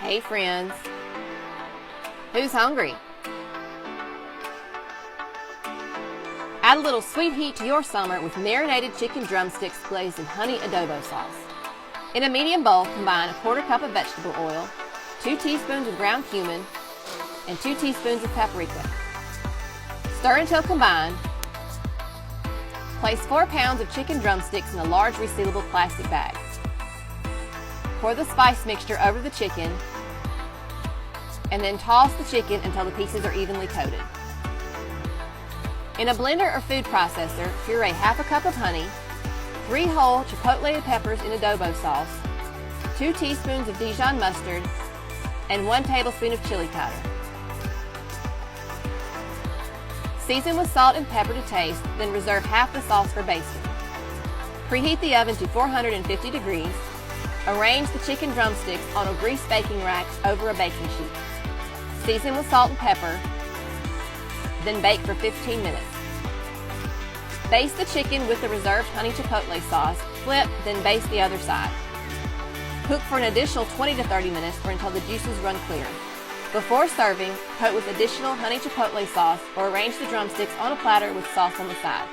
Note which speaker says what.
Speaker 1: Hey friends, who's hungry? Add a little sweet heat to your summer with marinated chicken drumsticks glazed in honey adobo sauce. In a medium bowl, combine a quarter cup of vegetable oil, 2 teaspoons of ground cumin, and 2 teaspoons of paprika. Stir until combined. Place 4 pounds of chicken drumsticks in a large resealable plastic bag. Pour the spice mixture over the chicken, and then toss the chicken until the pieces are evenly coated. In a blender or food processor, puree half a cup of honey, 3 whole chipotle peppers in adobo sauce, 2 teaspoons of Dijon mustard, and 1 tablespoon of chili powder. Season with salt and pepper to taste, then reserve half the sauce for basting. Preheat the oven to 450 degrees. Arrange the chicken drumsticks on a greased baking rack over a baking sheet. Season with salt and pepper, then bake for 15 minutes. Baste the chicken with the reserved honey chipotle sauce, flip, then baste the other side. Cook for an additional 20 to 30 minutes or until the juices run clear. Before serving, coat with additional honey chipotle sauce or arrange the drumsticks on a platter with sauce on the side.